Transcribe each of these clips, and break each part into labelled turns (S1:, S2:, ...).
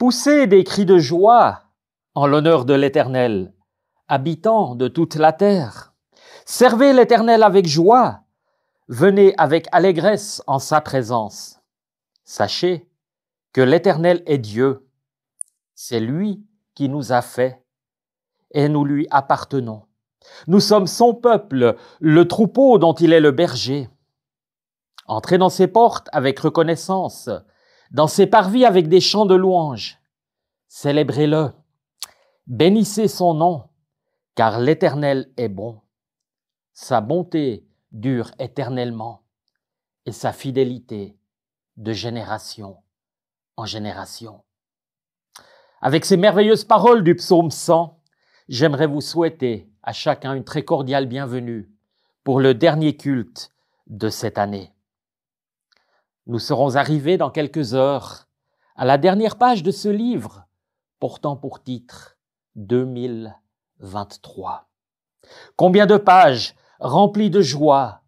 S1: Poussez des cris de joie en l'honneur de l'Éternel, habitants de toute la terre. Servez l'Éternel avec joie, venez avec allégresse en sa présence. Sachez que l'Éternel est Dieu, c'est lui qui nous a fait et nous lui appartenons. Nous sommes son peuple, le troupeau dont il est le berger. Entrez dans ses portes avec reconnaissance, dans ses parvis avec des chants de louange. Célébrez-le, bénissez son nom, car l'Éternel est bon. Sa bonté dure éternellement et sa fidélité de génération en génération. Avec ces merveilleuses paroles du psaume 100, j'aimerais vous souhaiter à chacun une très cordiale bienvenue pour le dernier culte de cette année. Nous serons arrivés dans quelques heures à la dernière page de ce livre portant pour titre 2023. Combien de pages remplies de joie,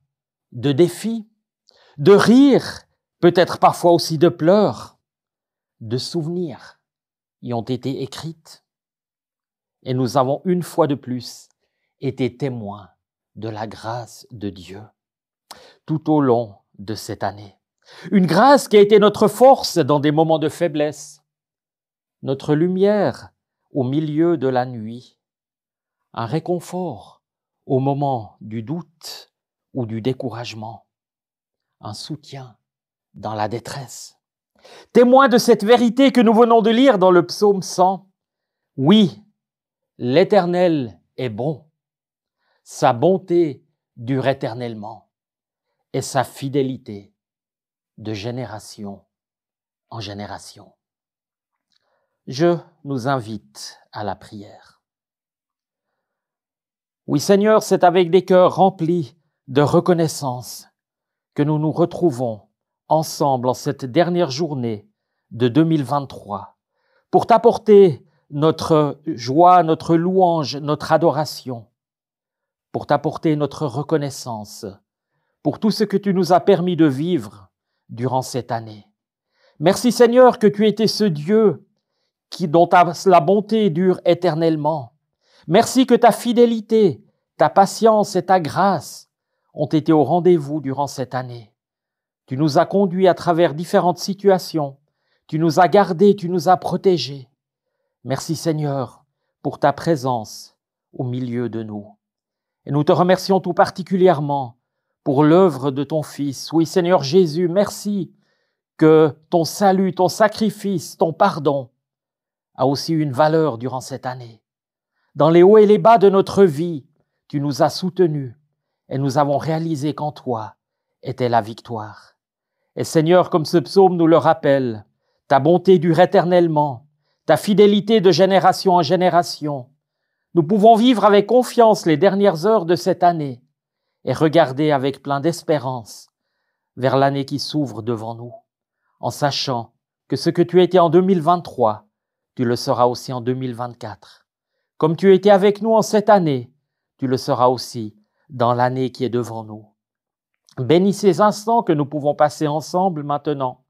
S1: de défis, de rires, peut-être parfois aussi de pleurs, de souvenirs y ont été écrites. Et nous avons une fois de plus été témoins de la grâce de Dieu tout au long de cette année. Une grâce qui a été notre force dans des moments de faiblesse, notre lumière au milieu de la nuit, un réconfort au moment du doute ou du découragement, un soutien dans la détresse. Témoin de cette vérité que nous venons de lire dans le psaume 100, oui, l'Éternel est bon, sa bonté dure éternellement et sa fidélité de génération en génération. Je nous invite à la prière. Oui Seigneur, c'est avec des cœurs remplis de reconnaissance que nous nous retrouvons ensemble en cette dernière journée de 2023 pour t'apporter notre joie, notre louange, notre adoration, pour t'apporter notre reconnaissance pour tout ce que tu nous as permis de vivre durant cette année. Merci Seigneur que tu étais ce Dieu dont la bonté dure éternellement. Merci que ta fidélité, ta patience et ta grâce ont été au rendez-vous durant cette année. Tu nous as conduits à travers différentes situations. Tu nous as gardés, tu nous as protégés. Merci Seigneur pour ta présence au milieu de nous. Et nous te remercions tout particulièrement pour l'œuvre de ton Fils. Oui Seigneur Jésus, merci que ton salut, ton sacrifice, ton pardon a aussi une valeur durant cette année. Dans les hauts et les bas de notre vie, tu nous as soutenus et nous avons réalisé qu'en toi était la victoire. Et Seigneur, comme ce psaume nous le rappelle, ta bonté dure éternellement, ta fidélité de génération en génération. Nous pouvons vivre avec confiance les dernières heures de cette année et regarder avec plein d'espérance vers l'année qui s'ouvre devant nous, en sachant que ce que tu étais en 2023, tu le seras aussi en 2024. Comme tu étais avec nous en cette année, tu le seras aussi dans l'année qui est devant nous. Bénis ces instants que nous pouvons passer ensemble maintenant.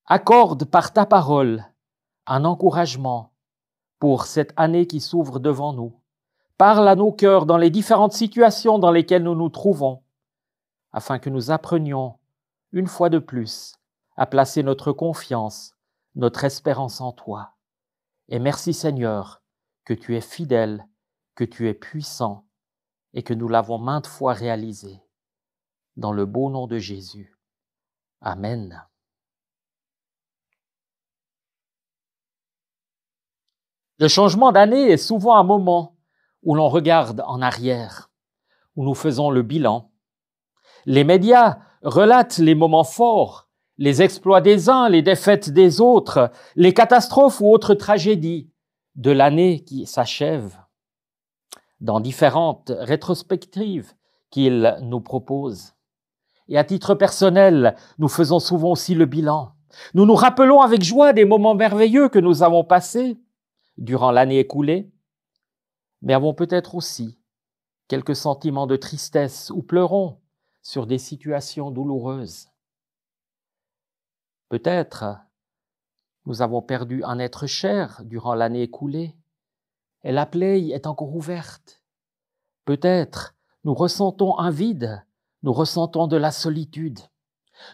S1: Accorde par ta parole un encouragement pour cette année qui s'ouvre devant nous. Parle à nos cœurs dans les différentes situations dans lesquelles nous nous trouvons, afin que nous apprenions une fois de plus à placer notre confiance, notre espérance en toi. Et merci Seigneur, que tu es fidèle, que tu es puissant et que nous l'avons maintes fois réalisé. Dans le beau nom de Jésus. Amen. Le changement d'année est souvent un moment où l'on regarde en arrière, où nous faisons le bilan. Les médias relatent les moments forts, les exploits des uns, les défaites des autres, les catastrophes ou autres tragédies de l'année qui s'achève. Dans différentes rétrospectives qu'ils nous proposent. Et à titre personnel, nous faisons souvent aussi le bilan. Nous nous rappelons avec joie des moments merveilleux que nous avons passés durant l'année écoulée, mais avons peut-être aussi quelques sentiments de tristesse ou pleurons sur des situations douloureuses. Peut-être Nous avons perdu un être cher durant l'année écoulée et la plaie est encore ouverte. Peut-être nous ressentons un vide, nous ressentons de la solitude.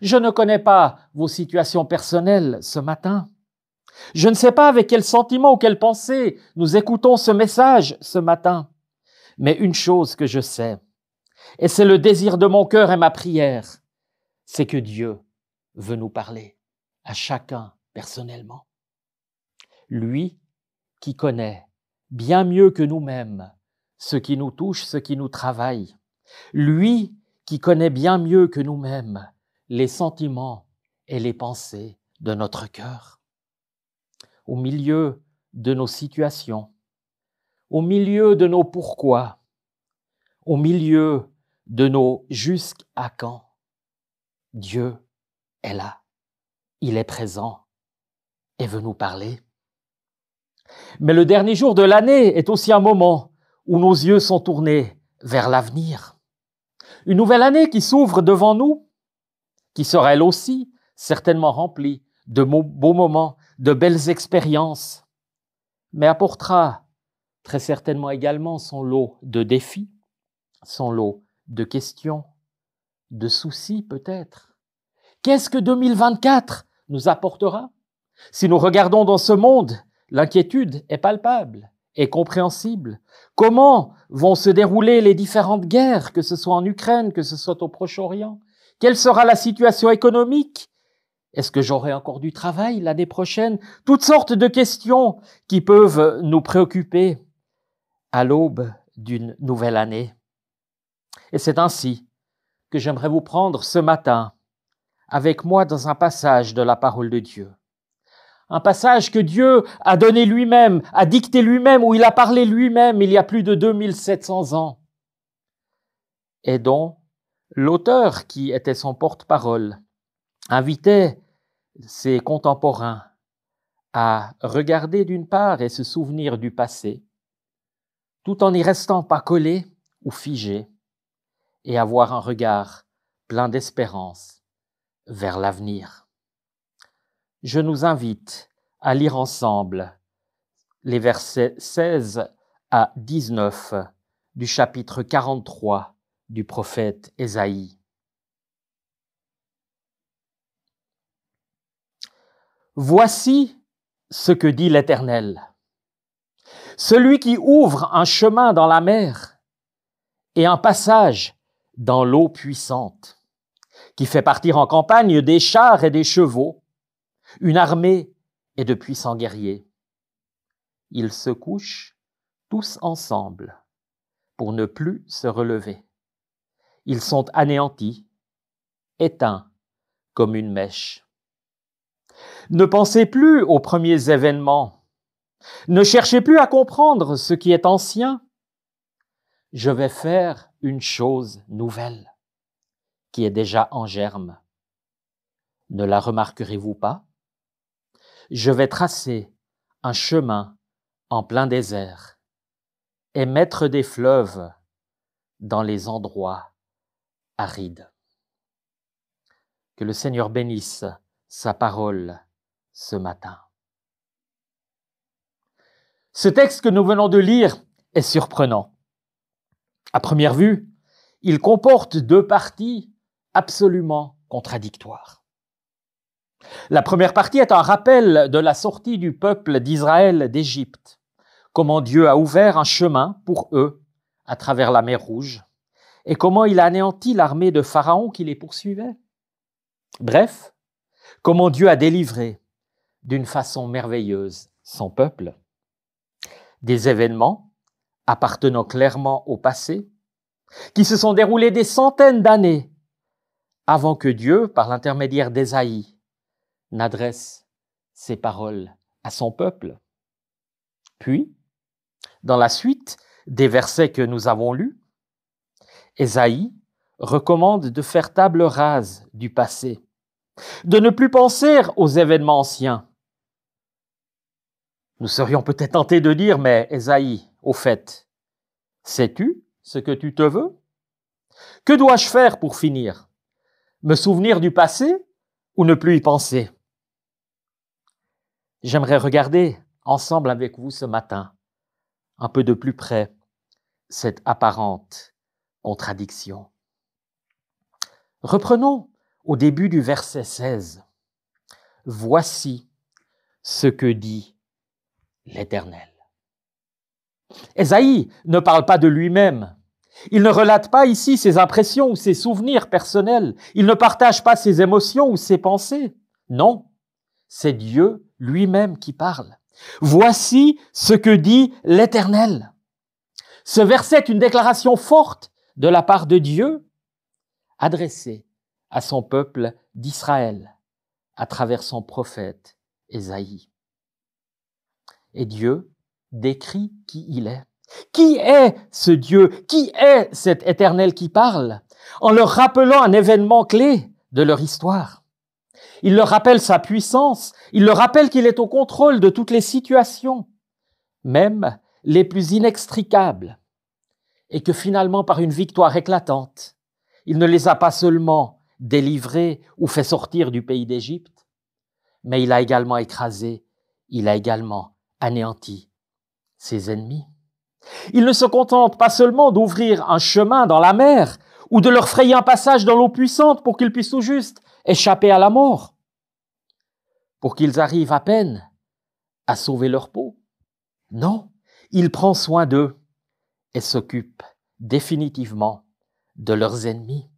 S1: Je ne connais pas vos situations personnelles ce matin. Je ne sais pas avec quel sentiment ou quelle pensée nous écoutons ce message ce matin. Mais une chose que je sais, et c'est le désir de mon cœur et ma prière, c'est que Dieu veut nous parler à chacun personnellement. Lui qui connaît bien mieux que nous-mêmes ce qui nous touche, ce qui nous travaille. Lui qui connaît bien mieux que nous-mêmes les sentiments et les pensées de notre cœur. Au milieu de nos situations, au milieu de nos pourquoi, au milieu de nos jusqu'à quand, Dieu est là, il est présent et veut nous parler. Mais le dernier jour de l'année est aussi un moment où nos yeux sont tournés vers l'avenir. Une nouvelle année qui s'ouvre devant nous, qui sera elle aussi certainement remplie de beaux moments, de belles expériences, mais apportera très certainement également son lot de défis, son lot de questions, de soucis peut-être. Qu'est-ce que 2024 nous apportera? Si nous regardons dans ce monde, l'inquiétude est palpable et compréhensible. Comment vont se dérouler les différentes guerres, que ce soit en Ukraine, que ce soit au Proche-Orient? Quelle sera la situation économique? Est-ce que j'aurai encore du travail l'année prochaine? Toutes sortes de questions qui peuvent nous préoccuper à l'aube d'une nouvelle année. Et c'est ainsi que j'aimerais vous prendre ce matin avec moi dans un passage de la parole de Dieu. Un passage que Dieu a donné lui-même, a dicté lui-même, où il a parlé lui-même il y a plus de 2700 ans, et dont l'auteur, qui était son porte-parole, invitait ses contemporains à regarder d'une part et se souvenir du passé, tout en n'y restant pas collé ou figé, et avoir un regard plein d'espérance vers l'avenir. Je nous invite à lire ensemble les versets 16 à 19 du chapitre 43 du prophète Ésaïe. Voici ce que dit l'Éternel. Celui qui ouvre un chemin dans la mer et un passage dans l'eau puissante, qui fait partir en campagne des chars et des chevaux, une armée et de puissants guerriers. Ils se couchent tous ensemble pour ne plus se relever. Ils sont anéantis, éteints comme une mèche. Ne pensez plus aux premiers événements. Ne cherchez plus à comprendre ce qui est ancien. Je vais faire une chose nouvelle qui est déjà en germe. Ne la remarquerez-vous pas? Je vais tracer un chemin en plein désert et mettre des fleuves dans les endroits arides. Que le Seigneur bénisse sa parole ce matin. Ce texte que nous venons de lire est surprenant. À première vue, il comporte deux parties absolument contradictoires. La première partie est un rappel de la sortie du peuple d'Israël d'Égypte, comment Dieu a ouvert un chemin pour eux à travers la mer Rouge et comment il a anéanti l'armée de Pharaon qui les poursuivait. Bref, comment Dieu a délivré d'une façon merveilleuse son peuple. Des événements appartenant clairement au passé, qui se sont déroulés des centaines d'années avant que Dieu, par l'intermédiaire d'Ésaïe, n'adresse ses paroles à son peuple. Puis, dans la suite des versets que nous avons lus, Ésaïe recommande de faire table rase du passé, de ne plus penser aux événements anciens. Nous serions peut-être tentés de dire, mais Ésaïe, au fait, sais-tu ce que tu te veux? Que dois-je faire pour finir? Me souvenir du passé ou ne plus y penser? j'aimerais regarder ensemble avec vous ce matin, un peu de plus près, cette apparente contradiction. Reprenons au début du verset 16. « Voici ce que dit l'Éternel. » Ésaïe ne parle pas de lui-même. Il ne relate pas ici ses impressions ou ses souvenirs personnels. Il ne partage pas ses émotions ou ses pensées. Non, c'est Dieu lui-même qui parle. Voici ce que dit l'Éternel. Ce verset est une déclaration forte de la part de Dieu, adressée à son peuple d'Israël à travers son prophète Ésaïe. Et Dieu décrit qui il est. Qui est ce Dieu? Qui est cet Éternel qui parle? En leur rappelant un événement clé de leur histoire. Il leur rappelle sa puissance, il leur rappelle qu'il est au contrôle de toutes les situations, même les plus inextricables, et que finalement, par une victoire éclatante, il ne les a pas seulement délivrés ou fait sortir du pays d'Égypte, mais il a également écrasé, il a également anéanti ses ennemis. Il ne se contente pas seulement d'ouvrir un chemin dans la mer ou de leur frayer un passage dans l'eau puissante pour qu'ils puissent tout juste échapper à la mort, pour qu'ils arrivent à peine à sauver leur peau. Non, il prend soin d'eux et s'occupe définitivement de leurs ennemis.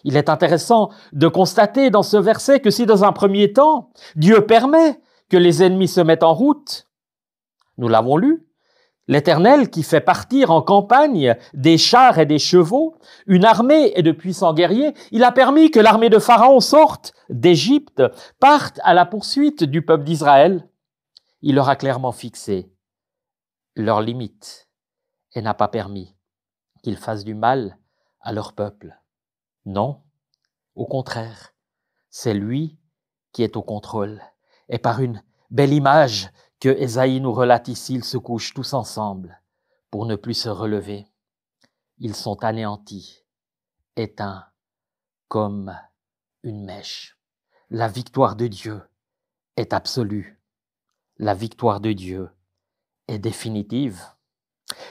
S1: Il est intéressant de constater dans ce verset que si dans un premier temps, Dieu permet que les ennemis se mettent en route, nous l'avons lu, l'Éternel qui fait partir en campagne des chars et des chevaux, une armée et de puissants guerriers, il a permis que l'armée de Pharaon sorte d'Égypte, parte à la poursuite du peuple d'Israël. Il leur a clairement fixé leurs limites et n'a pas permis qu'ils fassent du mal à leur peuple. Non, au contraire, c'est lui qui est au contrôle. Et par une belle image que Ésaïe nous relate ici, ils se couchent tous ensemble pour ne plus se relever. Ils sont anéantis, éteints comme une mèche. La victoire de Dieu est absolue. La victoire de Dieu est définitive.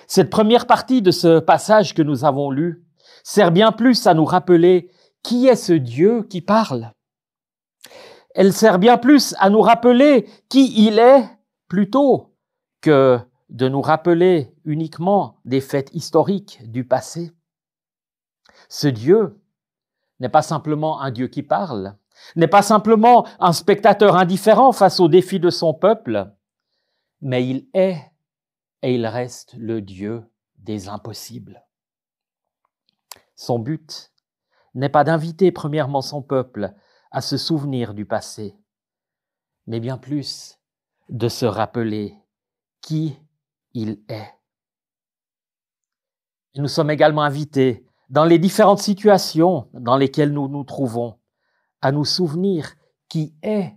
S1: Cette première partie de ce passage que nous avons lu sert bien plus à nous rappeler qui est ce Dieu qui parle. Elle sert bien plus à nous rappeler qui il est plutôt que de nous rappeler uniquement des faits historiques du passé. Ce Dieu n'est pas simplement un Dieu qui parle, n'est pas simplement un spectateur indifférent face aux défis de son peuple, mais il est et il reste le Dieu des impossibles. Son but n'est pas d'inviter premièrement son peuple à se souvenir du passé, mais bien plus de se rappeler qui il est. Et nous sommes également invités, dans les différentes situations dans lesquelles nous nous trouvons, à nous souvenir qui est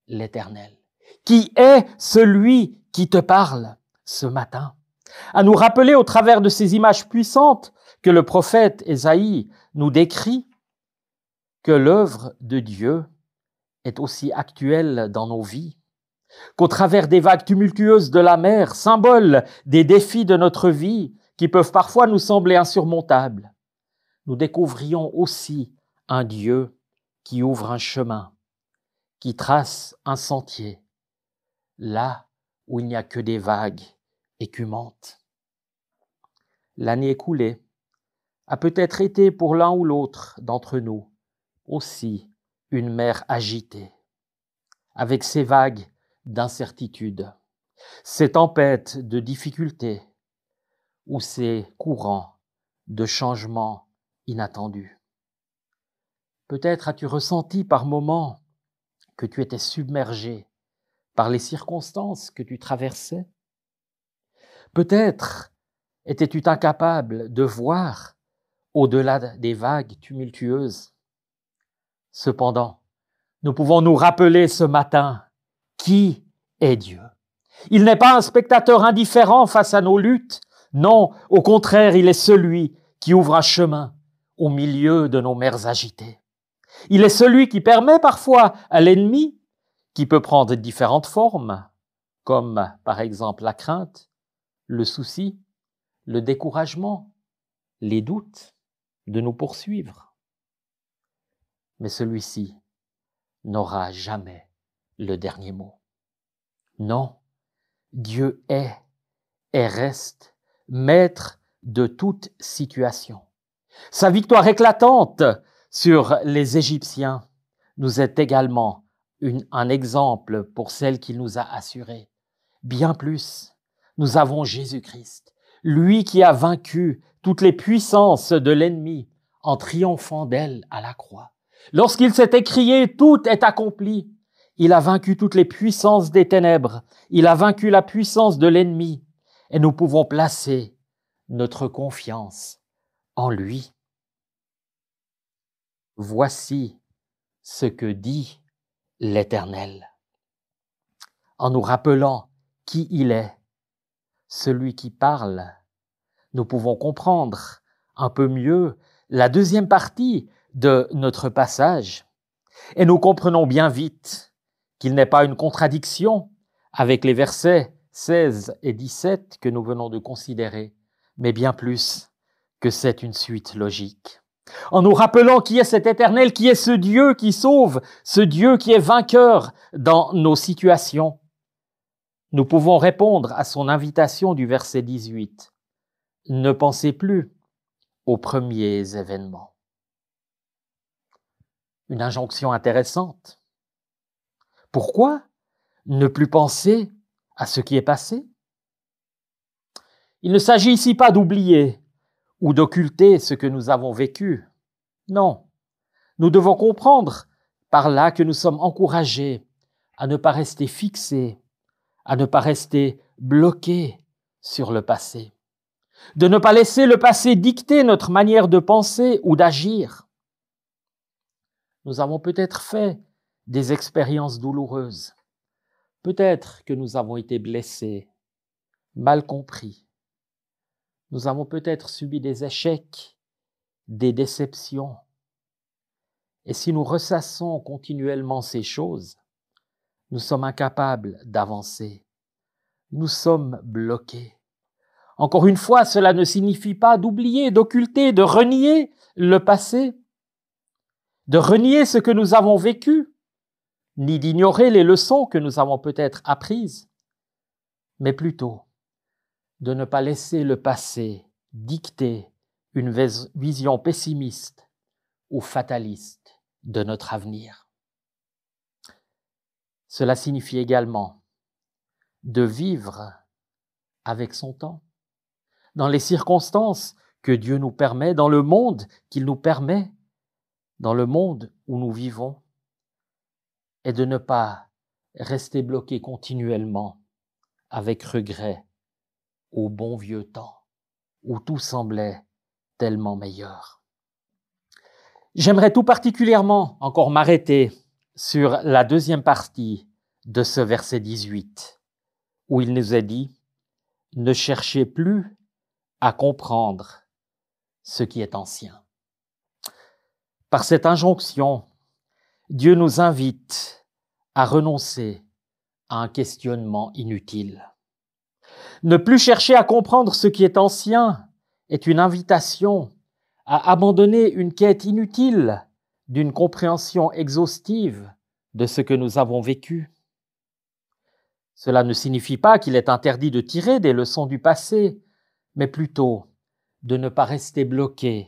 S1: l'Éternel, qui est celui qui te parle ce matin, à nous rappeler au travers de ces images puissantes que le prophète Ésaïe nous décrit que l'œuvre de Dieu est aussi actuelle dans nos vies, qu'au travers des vagues tumultueuses de la mer, symbole des défis de notre vie qui peuvent parfois nous sembler insurmontables, nous découvrions aussi un Dieu qui ouvre un chemin, qui trace un sentier, là où il n'y a que des vagues écumantes. L'année écoulée a peut-être été pour l'un ou l'autre d'entre nous aussi une mer agitée, avec ses vagues d'incertitude, ses tempêtes de difficultés ou ses courants de changements inattendus. Peut-être as-tu ressenti par moments que tu étais submergé par les circonstances que tu traversais. Peut-être étais-tu incapable de voir au-delà des vagues tumultueuses. Cependant, nous pouvons nous rappeler ce matin qui est Dieu. Il n'est pas un spectateur indifférent face à nos luttes. Non, au contraire, il est celui qui ouvre un chemin au milieu de nos mers agitées. Il est celui qui permet parfois à l'ennemi, qui peut prendre différentes formes, comme par exemple la crainte, le souci, le découragement, les doutes de nous poursuivre. Mais celui-ci n'aura jamais le dernier mot. Non, Dieu est et reste maître de toute situation. Sa victoire éclatante sur les Égyptiens nous est également un exemple pour celle qu'il nous a assurée. Bien plus, nous avons Jésus-Christ, lui qui a vaincu toutes les puissances de l'ennemi en triomphant d'elle à la croix. Lorsqu'il s'est écrié « Tout est accompli », il a vaincu toutes les puissances des ténèbres, il a vaincu la puissance de l'ennemi, et nous pouvons placer notre confiance en lui. Voici ce que dit l'Éternel, en nous rappelant qui il est, celui qui parle. Nous pouvons comprendre un peu mieux la deuxième partie de notre passage, et nous comprenons bien vite qu'il n'est pas une contradiction avec les versets 16 et 17 que nous venons de considérer, mais bien plus que c'est une suite logique. En nous rappelant qui est cet Éternel, qui est ce Dieu qui sauve, ce Dieu qui est vainqueur dans nos situations, nous pouvons répondre à son invitation du verset 18. Ne pensez plus aux premiers événements. Une injonction intéressante. Pourquoi ne plus penser à ce qui est passé? Il ne s'agit ici pas d'oublier ou d'occulter ce que nous avons vécu. Non, nous devons comprendre par là que nous sommes encouragés à ne pas rester fixés, à ne pas rester bloqués sur le passé, de ne pas laisser le passé dicter notre manière de penser ou d'agir. Nous avons peut-être fait des expériences douloureuses, peut-être que nous avons été blessés, mal compris. Nous avons peut-être subi des échecs, des déceptions. Et si nous ressassons continuellement ces choses, nous sommes incapables d'avancer. Nous sommes bloqués. Encore une fois, cela ne signifie pas d'oublier, d'occulter, de renier le passé, de renier ce que nous avons vécu, ni d'ignorer les leçons que nous avons peut-être apprises, mais plutôt de ne pas laisser le passé dicter une vision pessimiste ou fataliste de notre avenir. Cela signifie également de vivre avec son temps, dans les circonstances que Dieu nous permet, dans le monde qu'il nous permet, dans le monde où nous vivons, et de ne pas rester bloqué continuellement avec regret au bon vieux temps où tout semblait tellement meilleur. J'aimerais tout particulièrement encore m'arrêter sur la deuxième partie de ce verset 18, où il nous est dit « Ne cherchez plus à comprendre ce qui est ancien ». Par cette injonction, Dieu nous invite à renoncer à un questionnement inutile. Ne plus chercher à comprendre ce qui est ancien est une invitation à abandonner une quête inutile d'une compréhension exhaustive de ce que nous avons vécu. Cela ne signifie pas qu'il est interdit de tirer des leçons du passé, mais plutôt de ne pas rester bloqué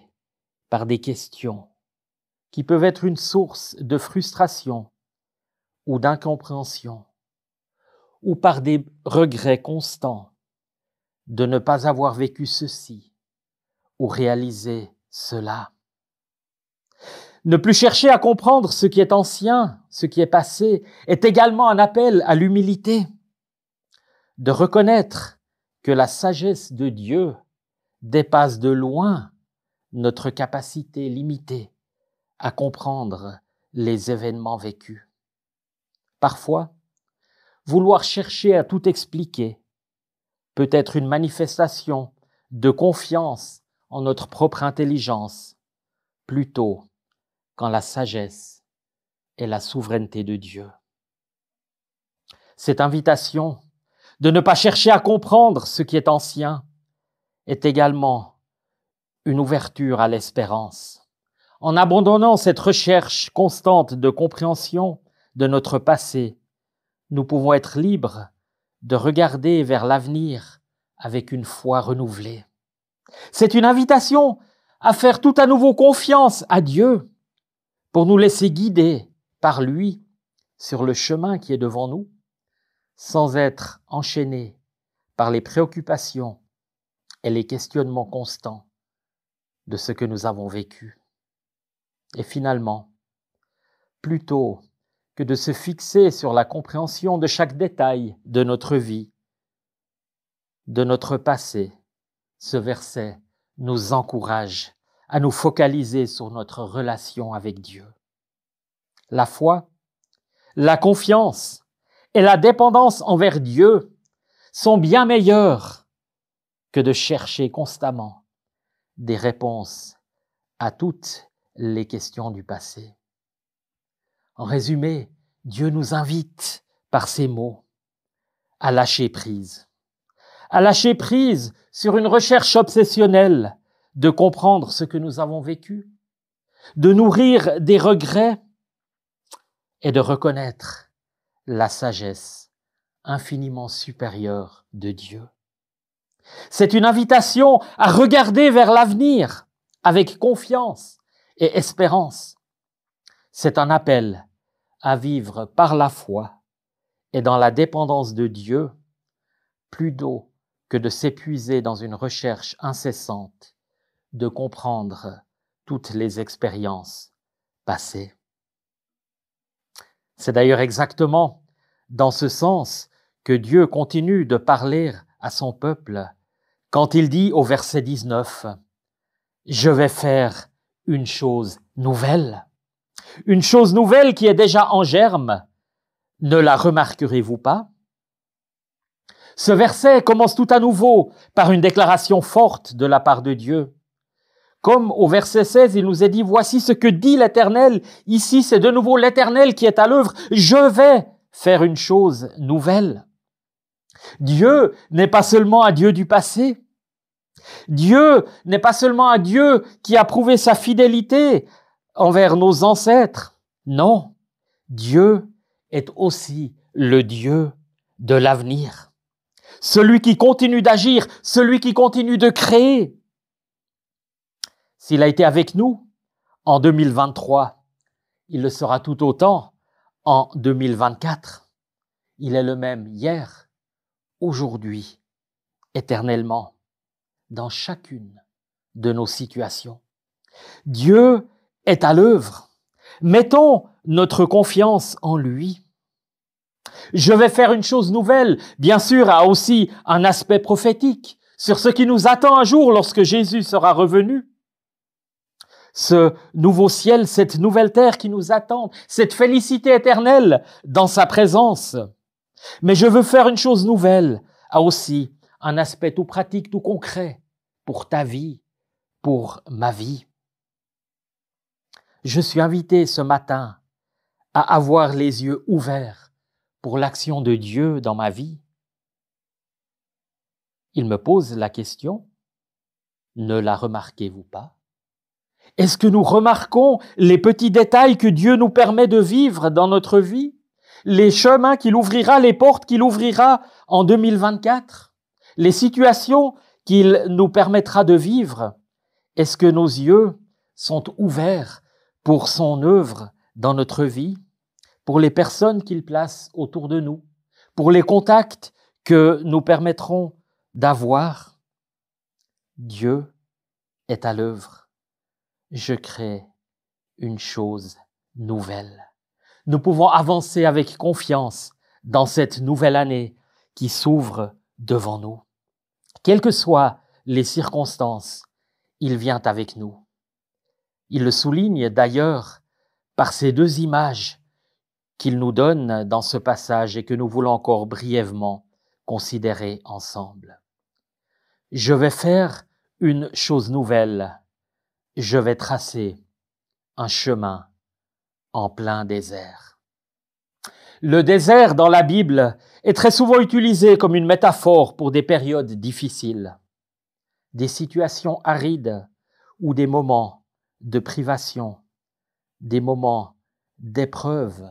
S1: par des questions qui peuvent être une source de frustration ou d'incompréhension, ou par des regrets constants de ne pas avoir vécu ceci ou réalisé cela. Ne plus chercher à comprendre ce qui est ancien, ce qui est passé, est également un appel à l'humilité, de reconnaître que la sagesse de Dieu dépasse de loin notre capacité limitée à comprendre les événements vécus. Parfois, vouloir chercher à tout expliquer peut être une manifestation de confiance en notre propre intelligence, plutôt qu'en la sagesse et la souveraineté de Dieu. Cette invitation de ne pas chercher à comprendre ce qui est ancien est également une ouverture à l'espérance. En abandonnant cette recherche constante de compréhension de notre passé, nous pouvons être libres de regarder vers l'avenir avec une foi renouvelée. C'est une invitation à faire tout à nouveau confiance à Dieu pour nous laisser guider par lui sur le chemin qui est devant nous, sans être enchaînés par les préoccupations et les questionnements constants de ce que nous avons vécu. Et finalement, plutôt que de se fixer sur la compréhension de chaque détail de notre vie, de notre passé, ce verset nous encourage à nous focaliser sur notre relation avec Dieu. La foi, la confiance et la dépendance envers Dieu sont bien meilleures que de chercher constamment des réponses à toutes les questions du passé. En résumé, Dieu nous invite par ces mots à lâcher prise sur une recherche obsessionnelle de comprendre ce que nous avons vécu, de nourrir des regrets et de reconnaître la sagesse infiniment supérieure de Dieu. C'est une invitation à regarder vers l'avenir avec confiance et espérance. C'est un appel à vivre par la foi et dans la dépendance de Dieu, plutôt que de s'épuiser dans une recherche incessante de comprendre toutes les expériences passées. C'est d'ailleurs exactement dans ce sens que Dieu continue de parler à son peuple quand il dit au verset 19 « Je vais faire une chose nouvelle ». Une chose nouvelle qui est déjà en germe, ne la remarquerez-vous pas? Ce verset commence tout à nouveau par une déclaration forte de la part de Dieu. Comme au verset 16, il nous est dit « Voici ce que dit l'Éternel ». Ici, c'est de nouveau l'Éternel qui est à l'œuvre. Je vais faire une chose nouvelle. Dieu n'est pas seulement un Dieu du passé. Dieu n'est pas seulement un Dieu qui a prouvé sa fidélité envers nos ancêtres. Non, Dieu est aussi le Dieu de l'avenir. Celui qui continue d'agir, celui qui continue de créer. S'il a été avec nous en 2023, il le sera tout autant en 2024. Il est le même hier, aujourd'hui, éternellement, dans chacune de nos situations. Dieu est à l'œuvre. Mettons notre confiance en lui. Je vais faire une chose nouvelle, bien sûr, a aussi un aspect prophétique sur ce qui nous attend un jour lorsque Jésus sera revenu. Ce nouveau ciel, cette nouvelle terre qui nous attend, cette félicité éternelle dans sa présence. Mais je veux faire une chose nouvelle, a aussi un aspect tout pratique, tout concret pour ta vie, pour ma vie. Je suis invité ce matin à avoir les yeux ouverts pour l'action de Dieu dans ma vie. Il me pose la question, ne la remarquez-vous pas? Est-ce que nous remarquons les petits détails que Dieu nous permet de vivre dans notre vie? Les chemins qu'il ouvrira, les portes qu'il ouvrira en 2024? Les situations qu'il nous permettra de vivre? Est-ce que nos yeux sont ouverts pour son œuvre dans notre vie, pour les personnes qu'il place autour de nous, pour les contacts que nous permettrons d'avoir? Dieu est à l'œuvre. Je crée une chose nouvelle. Nous pouvons avancer avec confiance dans cette nouvelle année qui s'ouvre devant nous. Quelles que soient les circonstances, il vient avec nous. Il le souligne d'ailleurs par ces deux images qu'il nous donne dans ce passage et que nous voulons encore brièvement considérer ensemble. Je vais faire une chose nouvelle. Je vais tracer un chemin en plein désert. Le désert dans la Bible est très souvent utilisé comme une métaphore pour des périodes difficiles, des situations arides ou des moments de privation, des moments d'épreuve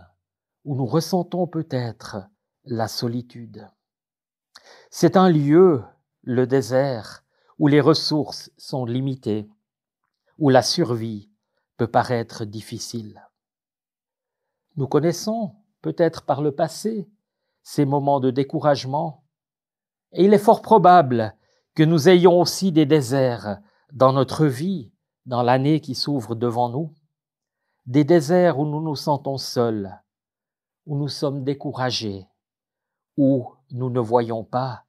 S1: où nous ressentons peut-être la solitude. C'est un lieu, le désert, où les ressources sont limitées, où la survie peut paraître difficile. Nous connaissons, peut-être par le passé, ces moments de découragement, et il est fort probable que nous ayons aussi des déserts dans notre vie, dans l'année qui s'ouvre devant nous, des déserts où nous nous sentons seuls, où nous sommes découragés, où nous ne voyons pas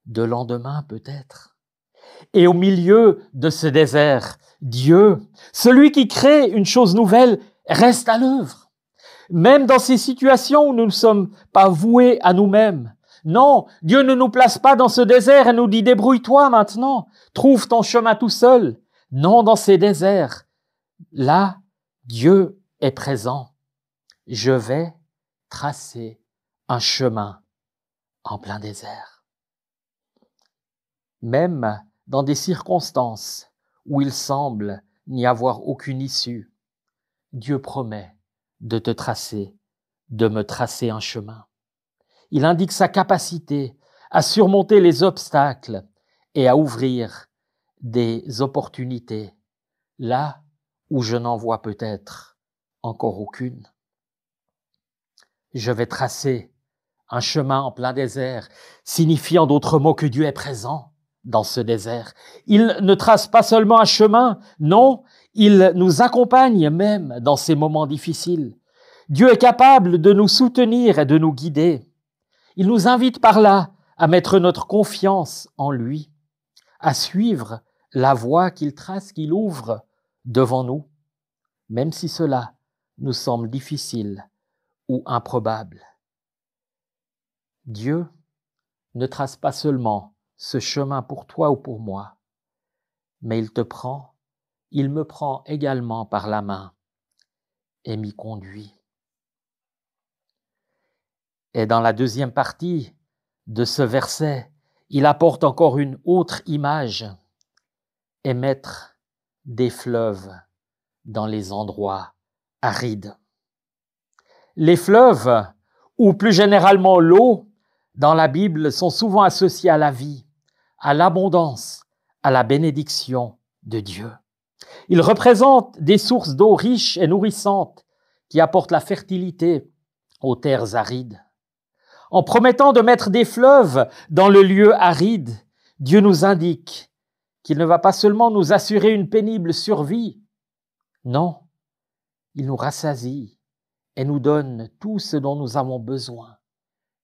S1: de lendemain peut-être. Et au milieu de ce désert, Dieu, celui qui crée une chose nouvelle, reste à l'œuvre. Même dans ces situations où nous ne sommes pas voués à nous-mêmes. Non, Dieu ne nous place pas dans ce désert et nous dit « débrouille-toi maintenant, trouve ton chemin tout seul ». Non, dans ces déserts, là, Dieu est présent. Je vais tracer un chemin en plein désert. Même dans des circonstances où il semble n'y avoir aucune issue, Dieu promet de te tracer, de me tracer un chemin. Il indique sa capacité à surmonter les obstacles et à ouvrir des opportunités là où je n'en vois peut-être encore aucune. Je vais tracer un chemin en plein désert, signifie en d'autres mots que Dieu est présent dans ce désert. Il ne trace pas seulement un chemin, non, il nous accompagne même dans ces moments difficiles. Dieu est capable de nous soutenir et de nous guider. Il nous invite par là à mettre notre confiance en lui, à suivre la voie qu'il trace, qu'il ouvre devant nous, même si cela nous semble difficile ou improbable. Dieu ne trace pas seulement ce chemin pour toi ou pour moi, mais il me prend également par la main et m'y conduit. Et dans la deuxième partie de ce verset, il apporte encore une autre image, émettre des fleuves dans les endroits arides. Les fleuves, ou plus généralement l'eau, dans la Bible sont souvent associés à la vie, à l'abondance, à la bénédiction de Dieu. Ils représentent des sources d'eau riches et nourrissantes qui apportent la fertilité aux terres arides. En promettant de mettre des fleuves dans le lieu aride, Dieu nous indique qu'il ne va pas seulement nous assurer une pénible survie, non, il nous rassasie et nous donne tout ce dont nous avons besoin,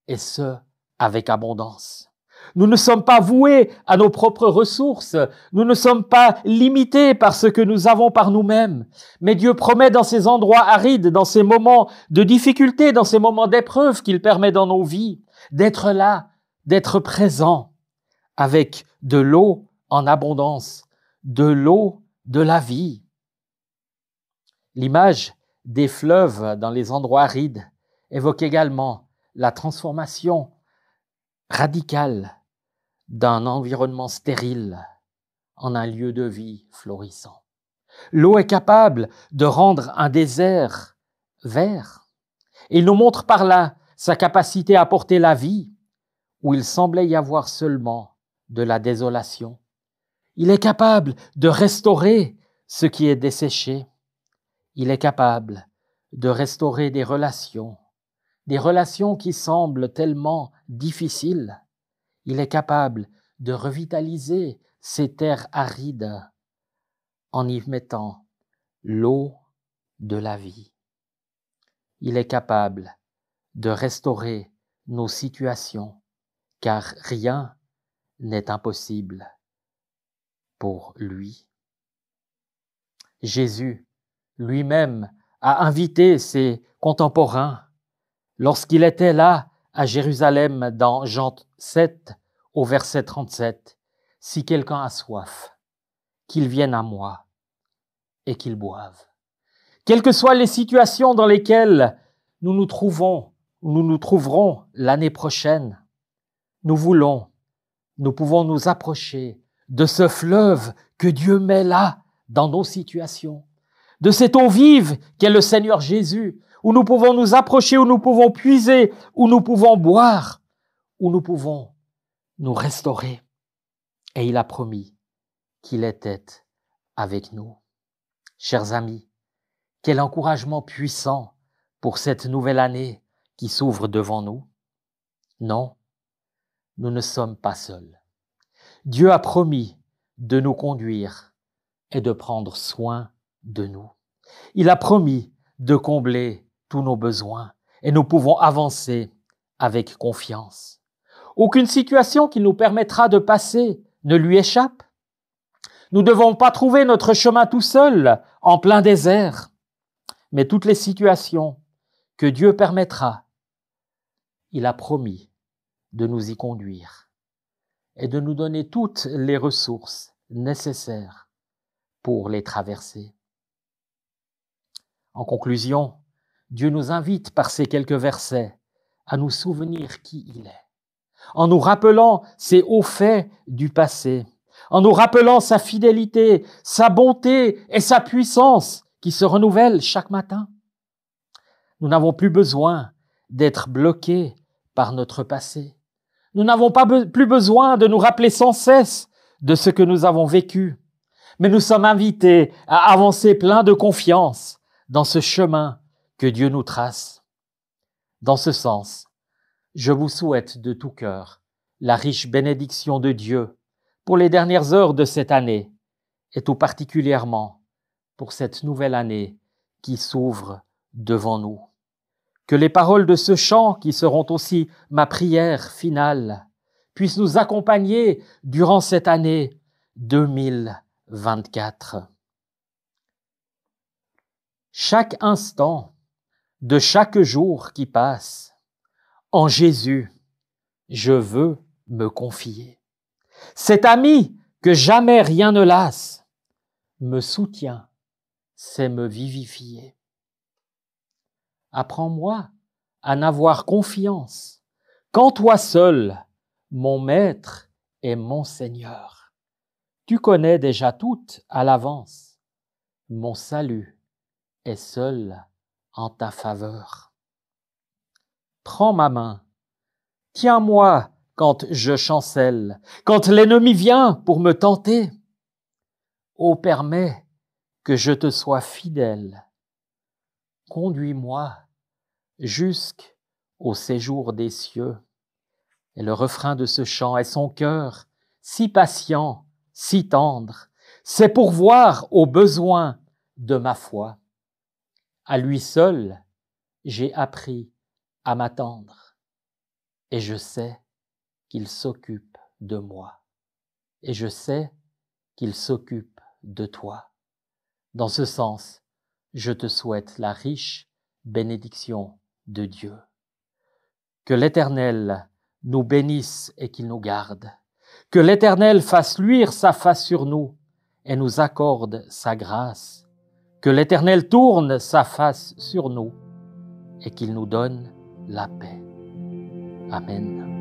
S1: et ce, avec abondance. Nous ne sommes pas voués à nos propres ressources, nous ne sommes pas limités par ce que nous avons par nous-mêmes, mais Dieu promet dans ces endroits arides, dans ces moments de difficulté, dans ces moments d'épreuve qu'il permet dans nos vies, d'être là, d'être présent, avec de l'eau en abondance, de l'eau de la vie. L'image des fleuves dans les endroits arides évoque également la transformation radicale d'un environnement stérile en un lieu de vie florissant. L'eau est capable de rendre un désert vert. Et il nous montre par là sa capacité à apporter la vie où il semblait y avoir seulement de la désolation. Il est capable de restaurer ce qui est desséché. Il est capable de restaurer des relations qui semblent tellement difficiles. Il est capable de revitaliser ces terres arides en y mettant l'eau de la vie. Il est capable de restaurer nos situations, car rien n'est impossible pour lui. Jésus lui-même a invité ses contemporains lorsqu'il était là à Jérusalem dans Jean 7 au verset 37. « Si quelqu'un a soif, qu'il vienne à moi et qu'il boive. » Quelles que soient les situations dans lesquelles nous nous trouvons où nous nous trouverons l'année prochaine, nous pouvons nous approcher de ce fleuve que Dieu met là, dans nos situations, de cette eau vive qu'est le Seigneur Jésus, où nous pouvons nous approcher, où nous pouvons puiser, où nous pouvons boire, où nous pouvons nous restaurer. Et il a promis qu'il était avec nous. Chers amis, quel encouragement puissant pour cette nouvelle année qui s'ouvre devant nous. Non, nous ne sommes pas seuls. Dieu a promis de nous conduire et de prendre soin de nous. Il a promis de combler tous nos besoins et nous pouvons avancer avec confiance. Aucune situation qui nous permettra de passer ne lui échappe. Nous ne devons pas trouver notre chemin tout seul en plein désert, mais toutes les situations que Dieu permettra, il a promis de nous y conduire et de nous donner toutes les ressources nécessaires pour les traverser. En conclusion, Dieu nous invite par ces quelques versets à nous souvenir qui il est, en nous rappelant ses hauts faits du passé, en nous rappelant sa fidélité, sa bonté et sa puissance qui se renouvellent chaque matin. Nous n'avons plus besoin d'être bloqués par notre passé. Nous n'avons plus besoin de nous rappeler sans cesse de ce que nous avons vécu, mais nous sommes invités à avancer plein de confiance dans ce chemin que Dieu nous trace. Dans ce sens, je vous souhaite de tout cœur la riche bénédiction de Dieu pour les dernières heures de cette année et tout particulièrement pour cette nouvelle année qui s'ouvre devant nous. Que les paroles de ce chant, qui seront aussi ma prière finale, puissent nous accompagner durant cette année 2024. Chaque instant de chaque jour qui passe, en Jésus, je veux me confier. Cet ami que jamais rien ne lasse me soutient, c'est me vivifier. Apprends-moi à n'avoir confiance qu'en toi seul, mon Maître et mon Seigneur. Tu connais déjà tout à l'avance. Mon salut est seul en ta faveur. Prends ma main, tiens-moi quand je chancelle, quand l'ennemi vient pour me tenter. Ô permets que je te sois fidèle. Conduis-moi jusqu'au séjour des cieux. Et le refrain de ce chant est son cœur, si patient, si tendre, c'est pourvoir aux besoins de ma foi. À lui seul, j'ai appris à m'attendre, et je sais qu'il s'occupe de moi, et je sais qu'il s'occupe de toi. Dans ce sens, je te souhaite la riche bénédiction de Dieu. Que l'Éternel nous bénisse et qu'il nous garde. Que l'Éternel fasse luire sa face sur nous et nous accorde sa grâce. Que l'Éternel tourne sa face sur nous et qu'il nous donne la paix. Amen.